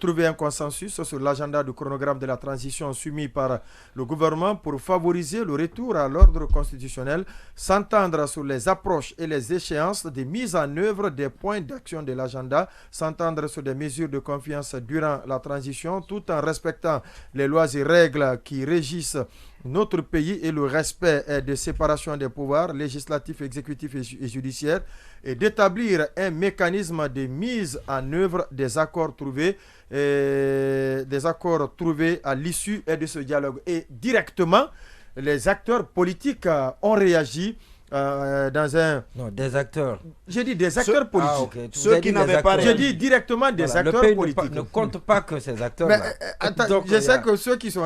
trouver un consensus sur l'agenda du chronogramme de la transition soumis par le gouvernement pour favoriser le retour à l'ordre constitutionnel, s'entendre sur les approches et les échéances de mise en œuvre des points d'action de l'agenda, s'entendre sur des mesures de confiance durant la transition, tout en respectant les lois et règles qui régissent notre pays et le respect de séparation des pouvoirs législatifs, exécutifs et judiciaires, et d'établir un mécanisme de mise en œuvre des accords trouvés à l'issue de ce dialogue. Et directement, les acteurs politiques ont réagi dans un... Non, des acteurs. J'ai dit des acteurs politiques. Ah, okay. Ceux qui n'avaient pas... J'ai dit directement des acteurs politiques. Ne compte pas que ces acteurs. Mais, attends, je sais que ceux qui ont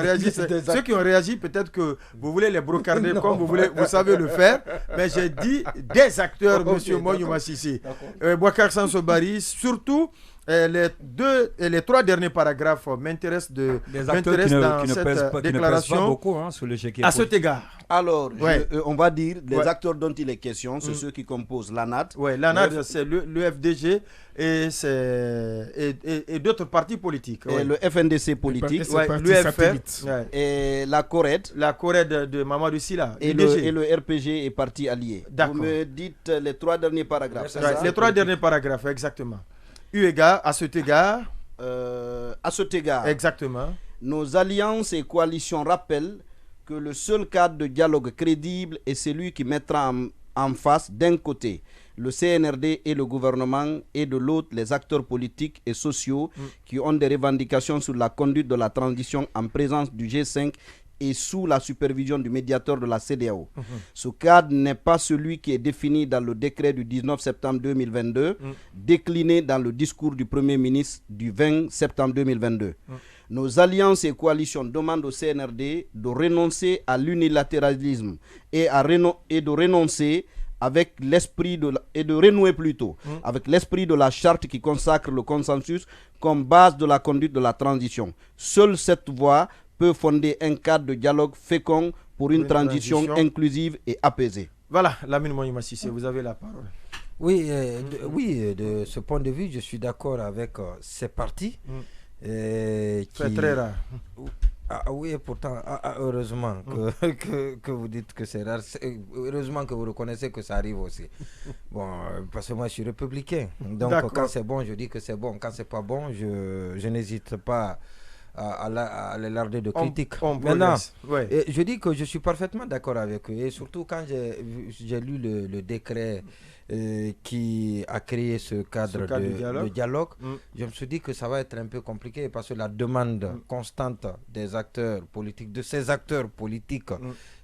réagi, peut-être que vous voulez les brocarder comme vous savez le faire. Mais j'ai dit des acteurs, monsieur Moïse Massissi. Boubacar Sansobari, surtout... les 3 derniers paragraphes m'intéressent dans cette déclaration pas beaucoup, hein, sur à cet égard. Alors, on va dire, les acteurs dont il est question, c'est ceux qui composent l'ANAD. Oui, l'ANAD, c'est le FDG et d'autres partis politiques. Et le FNDC politique, l'UFR, et la CORED. La CORED de Mamadou Sylla. Et le RPG est parti allié. Vous me dites les 3 derniers paragraphes. Les 3 derniers paragraphes, exactement. À cet égard. Exactement. Nos alliances et coalitions rappellent que le seul cadre de dialogue crédible est celui qui mettra en face, d'un côté, le CNRD et le gouvernement, et de l'autre, les acteurs politiques et sociaux qui ont des revendications sur la conduite de la transition en présence du G5 et sous la supervision du médiateur de la CEDEAO. Ce cadre n'est pas celui qui est défini dans le décret du 19 septembre 2022, décliné dans le discours du Premier ministre du 20 septembre 2022. Nos alliances et coalitions demandent au CNRD de renoncer à l'unilatéralisme et de renoncer avec l'esprit de renouer plutôt avec l'esprit de la charte qui consacre le consensus comme base de la conduite de la transition. Seule cette voie peut fonder un cadre de dialogue fécond pour une transition inclusive et apaisée. Voilà, Lamine Moïse Massissi, vous avez la parole. Oui, de ce point de vue, je suis d'accord avec ces partis. C'est très rare. Oui, pourtant, heureusement que vous dites que c'est rare. Heureusement que vous reconnaissez que ça arrive aussi. Bon, parce que moi, je suis républicain. Donc, quand c'est bon, je dis que c'est bon. Quand c'est pas bon, je n'hésite pas à les larder de critiques. Maintenant, je dis que je suis parfaitement d'accord avec eux. Et surtout quand j'ai lu le décret qui a créé ce cadre de dialogue, je me suis dit que ça va être un peu compliqué parce que la demande constante des acteurs politiques, de ces acteurs politiques,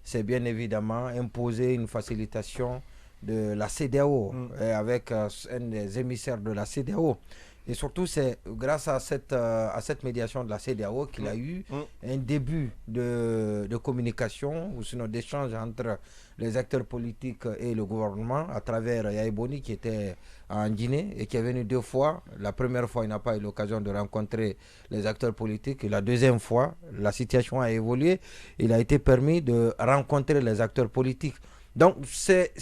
c'est bien évidemment imposer une facilitation de la CEDEAO avec un des émissaires de la CEDEAO. Et surtout, c'est grâce à cette médiation de la CEDEAO qu'il a eu un début de communication ou sinon d'échange entre les acteurs politiques et le gouvernement à travers Yaya Boni qui était en Guinée et qui est venu 2 fois. La première fois, il n'a pas eu l'occasion de rencontrer les acteurs politiques. Et la deuxième fois, la situation a évolué. Il a été permis de rencontrer les acteurs politiques. Donc, c'est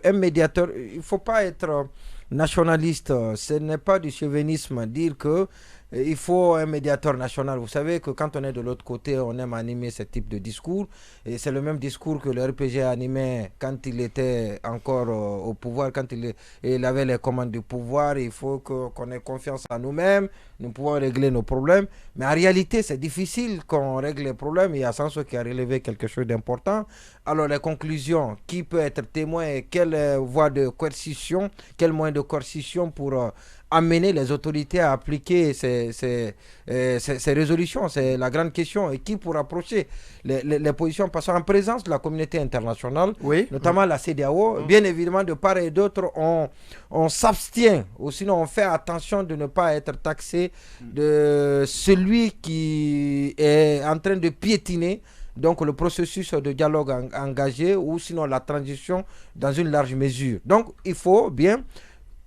un médiateur. Il ne faut pas être nationaliste. Ce n'est pas du chauvinisme dire que il faut un médiateur national. Vous savez que quand on est de l'autre côté, on aime animer ce type de discours. Et c'est le même discours que le RPG animait quand il était encore au pouvoir, quand il avait les commandes du pouvoir. Il faut qu'on ait confiance en nous-mêmes. Nous pouvons régler nos problèmes. Mais en réalité, c'est difficile qu'on règle les problèmes. Il y a Sanso qui a relevé quelque chose d'important. Alors, les conclusions, qui peut être témoin et quelle voie de coercition, quel moyen de coercition pour amener les autorités à appliquer ces résolutions, c'est la grande question. Et qui pour approcher les positions, parce qu'en présence de la communauté internationale, notamment la CEDEAO, bien évidemment de part et d'autre, on s'abstient, ou sinon on fait attention de ne pas être taxé de celui qui est en train de piétiner donc le processus de dialogue engagé ou sinon la transition dans une large mesure. Donc il faut bien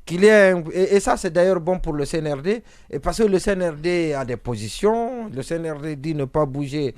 qu'il y ait et ça c'est d'ailleurs bon pour le CNRD, et parce que le CNRD a des positions, le CNRD dit ne pas bouger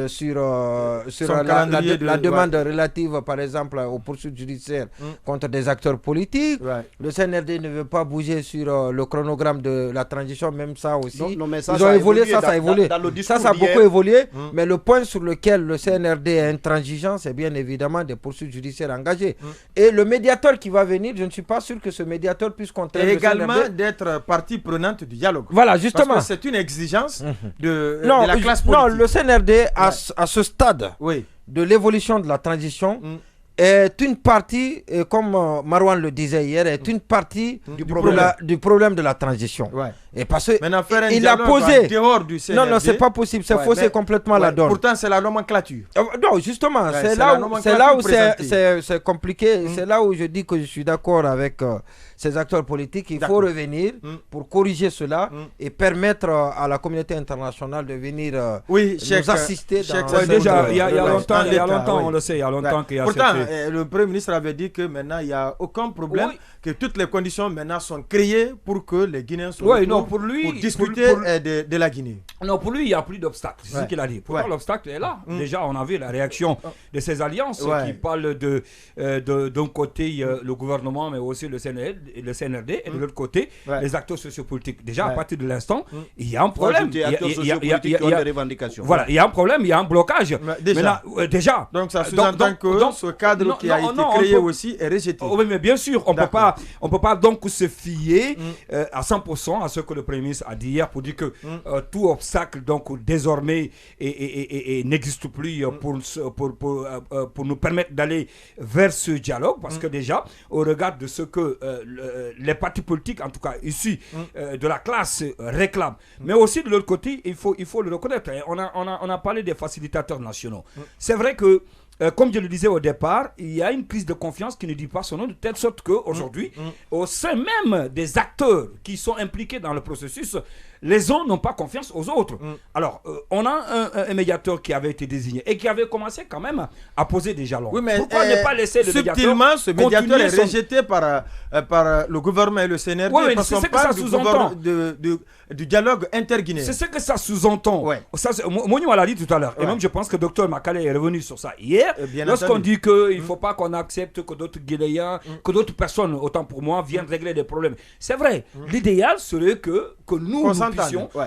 sur la demande relative par exemple aux poursuites judiciaires contre des acteurs politiques. Le CNRD ne veut pas bouger sur le chronogramme de la transition, même ça aussi. Non, mais ça, ils ont évolué, ça a évolué. Ça a beaucoup évolué, mais le point sur lequel le CNRD est intransigeant, c'est bien évidemment des poursuites judiciaires engagées. Et le médiateur qui va venir, je ne suis pas sûr que ce médiateur puisse contraindre et également d'être partie prenante du dialogue. Voilà, justement. Parce que c'est une exigence de la classe politique. Non, le CNRD, à ce stade de l'évolution de la transition, est une partie, comme Marouane le disait hier, est une partie du problème de la transition. Et parce que il a posé dehors du CNRD. Non, c'est pas possible, c'est faussé complètement la donne. Pourtant, c'est la nomenclature. Non, justement, c'est là où c'est compliqué. C'est là où je dis que je suis d'accord avec ces acteurs politiques. Il faut revenir pour corriger cela et permettre à la communauté internationale de venir nous assister. Déjà, il y a longtemps, on le sait, il y a longtemps qu'il y a pourtant, le Premier ministre avait dit que maintenant, il n'y a aucun problème, que toutes les conditions maintenant sont créées pour que les Guinéens soient pour discuter de la Guinée. Non, pour lui, il n'y a plus d'obstacle. C'est ce qu'il a dit. Pourtant, l'obstacle est là. Déjà, on a vu la réaction de ces alliances qui parlent d'un côté le gouvernement, mais aussi le CNRD, et de l'autre côté, les acteurs sociopolitiques. Déjà, à partir de l'instant, il y a un problème. Il y a acteurs sociopolitiques qui ont des revendications. Voilà, il y a un problème, il y a un blocage. Déjà. Donc, ça sous-entend que ce cadre qui a été créé aussi est rejeté. Oui, mais bien sûr, on ne peut pas donc se fier à 100% à ce que le Premier ministre a dit hier pour dire que tout obstacle donc désormais n'existe plus pour nous permettre d'aller vers ce dialogue, parce que déjà au regard de ce que les partis politiques, en tout cas issus de la classe, réclament, mais aussi de l'autre côté, il faut le reconnaître, on a parlé des facilitateurs nationaux. C'est vrai que comme je le disais au départ, il y a une crise de confiance qui ne dit pas son nom, de telle sorte qu'aujourd'hui, au sein même des acteurs qui sont impliqués dans le processus, les uns n'ont pas confiance aux autres. Alors, on a un médiateur qui avait été désigné et qui avait commencé quand même à poser des jalons. Oui, mais pourquoi ne pas laisser le médiateur subtilement, ce médiateur est rejeté par le gouvernement et le CNRD parce qu'on parle du dialogue interguinéen. C'est ce que ça sous-entend. Mogno l'a dit tout à l'heure. Et même je pense que Dr Makale est revenu sur ça hier. Lorsqu'on dit qu'il ne faut pas qu'on accepte que d'autres Guinéens, que d'autres personnes, autant pour moi, viennent régler des problèmes. C'est vrai. L'idéal serait que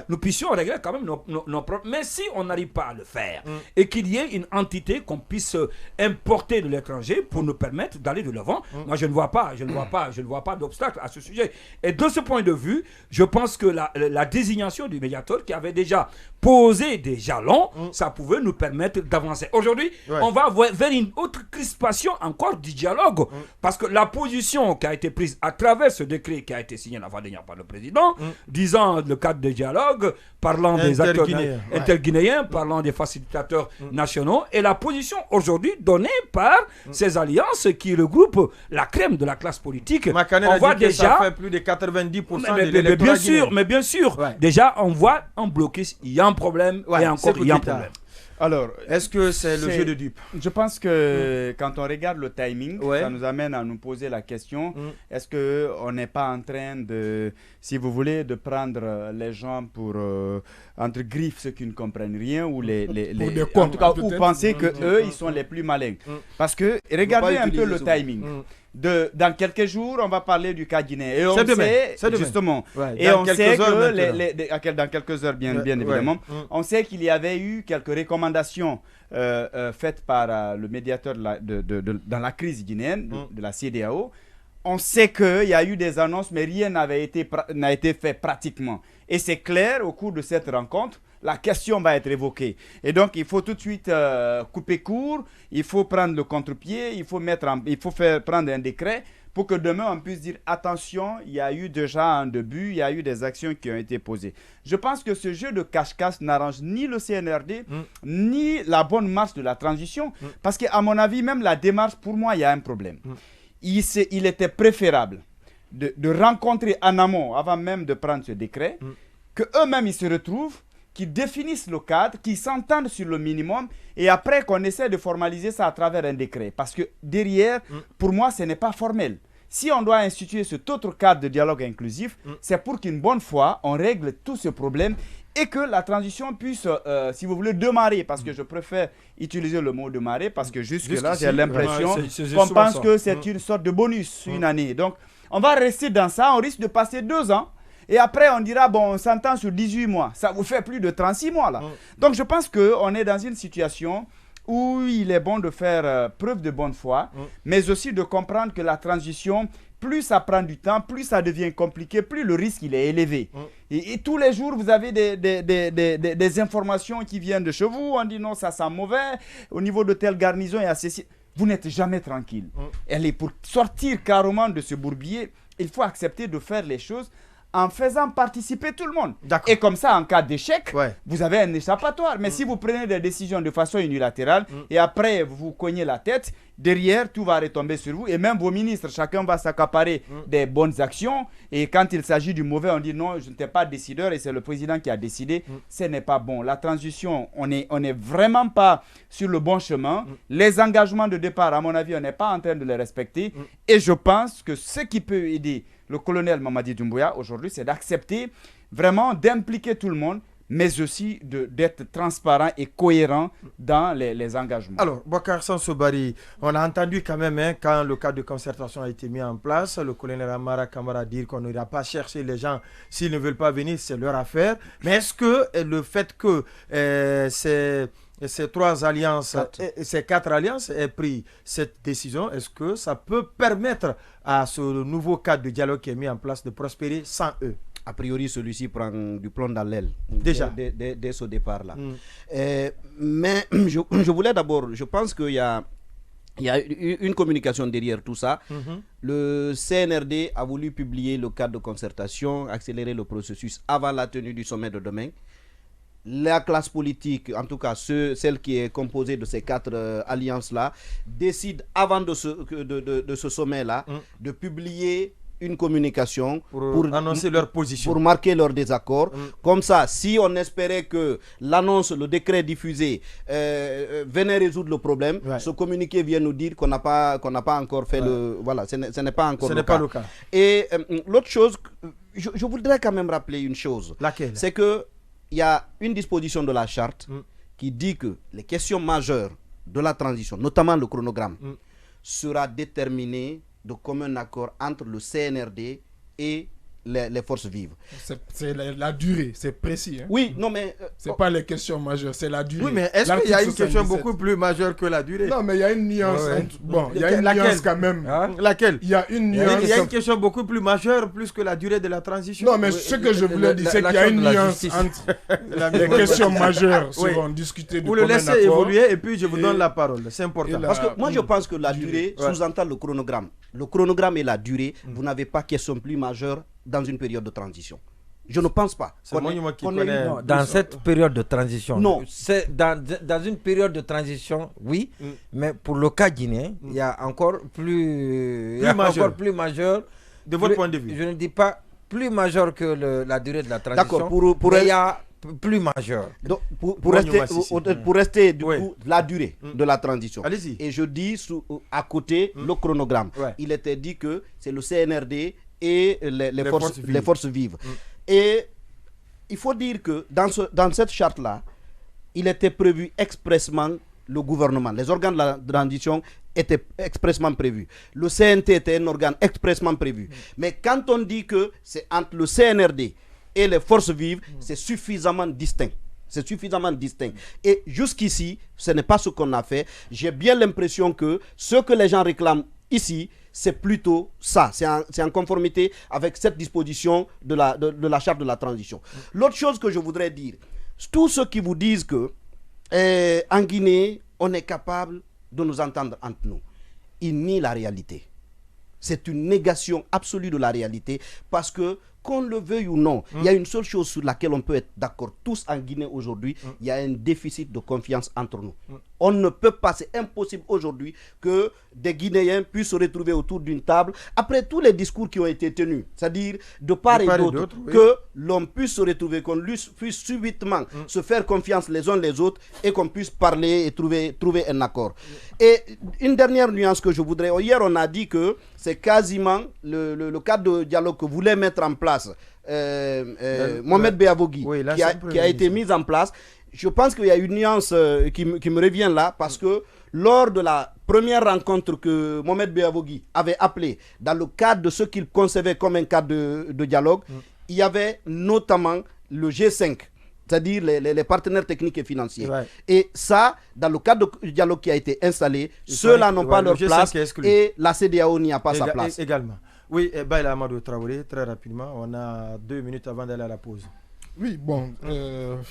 nous puissions régler quand même nos problèmes. Mais si on n'arrive pas à le faire et qu'il y ait une entité qu'on puisse importer de l'étranger pour nous permettre d'aller de l'avant, moi je ne vois pas d'obstacle à ce sujet. Et de ce point de vue, je pense que la désignation du médiateur qui avait déjà posé des jalons, ça pouvait nous permettre d'avancer. Aujourd'hui, on va vers une autre crispation encore du dialogue, parce que la position qui a été prise à travers ce décret qui a été signé l'avant dernière par le président, disant le cadre de dialogue, parlant des acteurs interguinéens, parlant des facilitateurs nationaux, et la position aujourd'hui donnée par ces alliances qui regroupent la crème de la classe politique. On voit déjà ça fait plus de 90% de l'électorat guinéen. Mais bien sûr, déjà on voit un blocus, il y a un problème et encore il y a un problème. Alors, est-ce que c'est le jeu de dupes? Je pense que quand on regarde le timing, ça nous amène à nous poser la question, est-ce qu'on n'est pas en train de, si vous voulez, de prendre les gens pour, entre griffes, ceux qui ne comprennent rien, ou en tout cas, ou penser qu'eux, ils sont les plus malins. Parce que, regardez un peu le timing. Dans quelques jours, on va parler du cas guinéen. Et on sait, justement, et on sait que, dans quelques heures, bien évidemment, on sait qu'il y avait eu quelques recommandations faites par le médiateur dans la crise guinéenne, de la CEDEAO. On sait qu'il y a eu des annonces, mais rien n'a été fait pratiquement. Et c'est clair, au cours de cette rencontre, la question va être évoquée. Et donc, il faut tout de suite couper court, il faut prendre le contre-pied, il faut prendre un décret pour que demain, on puisse dire, attention, il y a eu déjà un début, il y a eu des actions qui ont été posées. Je pense que ce jeu de cache-cache n'arrange ni le CNRD, ni la bonne marche de la transition, parce qu'à mon avis, même la démarche, pour moi, il y a un problème. Il était préférable de rencontrer en amont, avant même de prendre ce décret, qu'eux-mêmes, ils se retrouvent, qu'ils définissent le cadre, qu'ils s'entendent sur le minimum, et après qu'on essaie de formaliser ça à travers un décret. Parce que derrière, pour moi, ce n'est pas formel. si on doit instituer cet autre cadre de dialogue inclusif, c'est pour qu'une bonne fois, on règle tous ce problème et que la transition puisse, si vous voulez, démarrer. Parce que je préfère utiliser le mot démarrer parce que jusque-là, j'ai l'impression qu'on pense que c'est une sorte de bonus, une année. Donc, on va rester dans ça, on risque de passer 2 ans. Et après, on dira, bon, on s'entend sur 18 mois. Ça vous fait plus de 36 mois, là. Donc, je pense qu'on est dans une situation où il est bon de faire preuve de bonne foi, mais aussi de comprendre que la transition, plus ça prend du temps, plus ça devient compliqué, plus le risque il est élevé. Et tous les jours, vous avez des informations qui viennent de chez vous. On dit non, ça sent mauvais. Au niveau de telle garnison, il y a ceci. Vous n'êtes jamais tranquille. Et pour sortir carrément de ce bourbier, il faut accepter de faire les choses en faisant participer tout le monde. Et comme ça, en cas d'échec, vous avez un échappatoire. Mais si vous prenez des décisions de façon unilatérale et après vous cognez la tête, derrière, tout va retomber sur vous. Et même vos ministres, chacun va s'accaparer des bonnes actions. Et quand il s'agit du mauvais, on dit non, je n'étais pas décideur et c'est le président qui a décidé. Ce n'est pas bon. La transition, on n'est vraiment pas sur le bon chemin. Les engagements de départ, à mon avis, on n'est pas en train de les respecter. Et je pense que ce qui peut aider le colonel Mamadi Doumbouya aujourd'hui, c'est d'accepter vraiment d'impliquer tout le monde, mais aussi d'être transparent et cohérent dans les engagements. Alors, Boubacar Sansobari, on a entendu quand même, quand le cadre de concertation a été mis en place, le colonel Amara Kamara dire qu'on n'ira pas chercher les gens s'ils ne veulent pas venir, c'est leur affaire. Mais est-ce que le fait que ces 3 alliances, ces 4 alliances aient pris cette décision, est-ce que ça peut permettre à ce nouveau cadre de dialogue qui est mis en place de prospérer sans eux? A priori, celui-ci prend du plomb dans l'aile déjà dès ce départ-là. Mais je voulais d'abord, je pense qu'il y a une communication derrière tout ça. Le CNRD a voulu publier le cadre de concertation, accélérer le processus avant la tenue du sommet de demain. La classe politique, en tout cas celle qui est composée de ces 4 alliances-là, décide avant de ce sommet-là de publier une communication pour annoncer leur position, pour marquer leur désaccord. Comme ça, si on espérait que l'annonce, le décret diffusé venait résoudre le problème, ce communiqué vient nous dire qu'on n'a pas encore fait le... Voilà, ce n'est pas encore le cas. Et l'autre chose, je voudrais quand même rappeler une chose. Laquelle? C'est que il y a une disposition de la charte qui dit que les questions majeures de la transition, notamment le chronogramme, sera déterminé de commun accord entre le CNRD et les forces vives. C'est la durée, c'est précis. Oui, non mais... c'est pas les questions majeures, c'est la durée. Oui, mais est-ce qu'il y a une question beaucoup plus majeure que la durée? Non, mais il y a une nuance. Bon, il y a une nuance quand même. Laquelle? Il y a une nuance. Il y a une question beaucoup plus majeure, plus que la durée de la transition. Non, mais ce que je voulais dire, c'est qu'il y a une nuance entre les questions majeures seront discutées de vous le laissez évoluer et puis je vous donne la parole. C'est important. Parce que moi, je pense que la durée sous-entend le chronogramme. Le chronogramme et la durée, vous n'avez pas question plus majeure dans une période de transition. Je ne pense pas. Dans cette période de transition, non. Dans une période de transition, oui, mais pour le cas guinéen, il y a encore plus majeur. De votre point de vue? Je ne dis pas plus majeur que la durée de la transition. D'accord, mais il y a plus majeur. Donc, pour rester du coup, la durée de la transition. Allez-y. Et je dis à côté le chronogramme. Il était dit que c'est le CNRD et les forces vives. Et il faut dire que dans cette charte-là, il était prévu expressement le gouvernement. Les organes de la transition étaient expressement prévus. Le CNT était un organe expressement prévu. Mais quand on dit que c'est entre le CNRD et les forces vives, c'est suffisamment distinct. C'est suffisamment distinct. Et jusqu'ici, ce n'est pas ce qu'on a fait. J'ai bien l'impression que ce que les gens réclament ici, c'est plutôt ça. C'est en conformité avec cette disposition de la charte de la transition. L'autre chose que je voudrais dire, tous ceux qui vous disent que en Guinée, on est capable de nous entendre entre nous, ils nient la réalité. C'est une négation absolue de la réalité parce que qu'on le veuille ou non, il y a une seule chose sur laquelle on peut être d'accord tous en Guinée aujourd'hui, il y a un déficit de confiance entre nous. On ne peut pas, c'est impossible aujourd'hui que des Guinéens puissent se retrouver autour d'une table, après tous les discours qui ont été tenus, c'est-à-dire de part et d'autre, que l'on puisse se retrouver, qu'on puisse subitement se faire confiance les uns les autres et qu'on puisse parler et trouver un accord. Et une dernière nuance que je voudrais, hier on a dit que c'est quasiment le cadre de dialogue que voulait mettre en place Mohamed Beavogui, qui a été mis en place. Je pense qu'il y a une nuance qui me revient là, parce que lors de la première rencontre que Mohamed Beavogui avait appelée, dans le cadre de ce qu'il concevait comme un cadre de dialogue, il y avait notamment le G5, c'est-à-dire les partenaires techniques et financiers. Et ça, dans le cadre du dialogue qui a été installé, ceux-là n'ont pas leur place et la CEDEAO n'y a pas sa place. Également. Oui, Baïla Amadou Traoré, très rapidement, on a 2 minutes avant d'aller à la pause. Oui, bon, il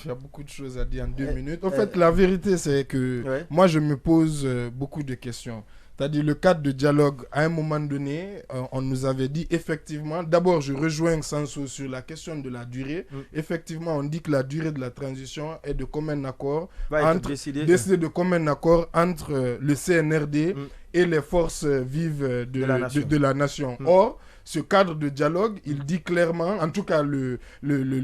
y a beaucoup de choses à dire en 2 minutes. En fait, la vérité, c'est que moi, je me pose beaucoup de questions. C'est-à-dire, le cadre de dialogue, à un moment donné, on nous avait dit, effectivement, d'abord, je rejoins Sanso sur la question de la durée. Effectivement, on dit que la durée de la transition est de commun accord, décidé de commun accord entre le CNRD et les forces vives de la nation. Or, ce cadre de dialogue, il dit clairement, en tout cas le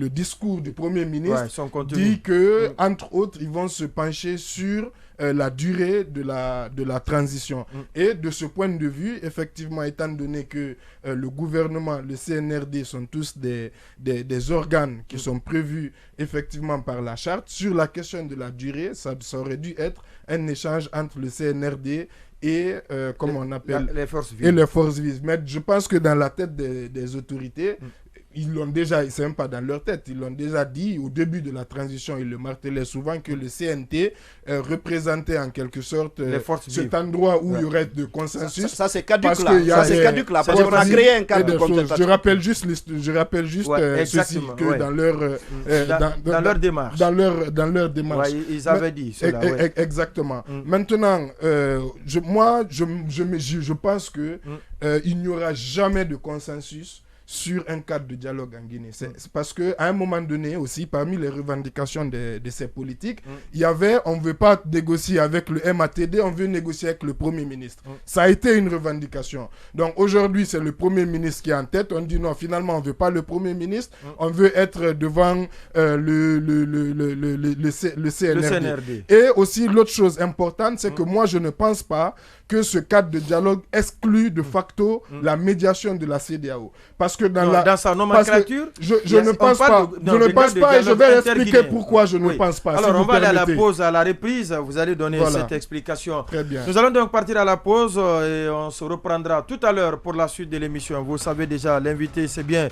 discours du Premier ministre dit que, entre autres, ils vont se pencher sur la durée de la transition. Et de ce point de vue, effectivement, étant donné que le gouvernement, le CNRD sont tous des organes qui sont prévus effectivement par la charte, sur la question de la durée, ça aurait dû être un échange entre le CNRD et comment on appelle les forces vives. Et les forces vives. Mais je pense que dans la tête des autorités, ils l'ont déjà, c'est même pas dans leur tête, ils l'ont déjà dit au début de la transition, ils le martelaient souvent, que le CNT représentait en quelque sorte cet endroit où il y aurait de consensus. Ça c'est caduc là, c'est caduc là, parce qu'on a créé un cadre de consensus. Je rappelle juste ceci, que dans leur démarche. Dans leur démarche. Ils avaient dit cela. Exactement. Maintenant, je pense que il n'y aura jamais de consensus sur un cadre de dialogue en Guinée. C'est parce qu'à un moment donné aussi, parmi les revendications de ces politiques, il y avait, on ne veut pas négocier avec le MATD, on veut négocier avec le Premier ministre. Ça a été une revendication. Donc aujourd'hui, c'est le Premier ministre qui est en tête. On dit non, finalement, on ne veut pas le Premier ministre, on veut être devant le CNRD. Et aussi, l'autre chose importante, c'est que moi, je ne pense pas que ce cadre de dialogue exclut de facto la médiation de la CEDEAO. Parce que dans sa nomenclature, je ne pense pas. Je ne pense pas et je vais expliquer pourquoi je ne pense pas. Alors, on va aller à la pause, à la reprise. Vous allez donner cette explication. Très bien. Nous allons donc partir à la pause et on se reprendra tout à l'heure pour la suite de l'émission. Vous savez déjà, l'invité, c'est bien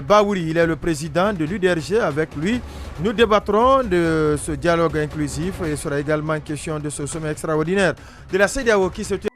Baouri. Il est le président de l'UDRG. Avec lui, nous débattrons de ce dialogue inclusif et il sera également question de ce sommet extraordinaire de la CEDEAO qui se tient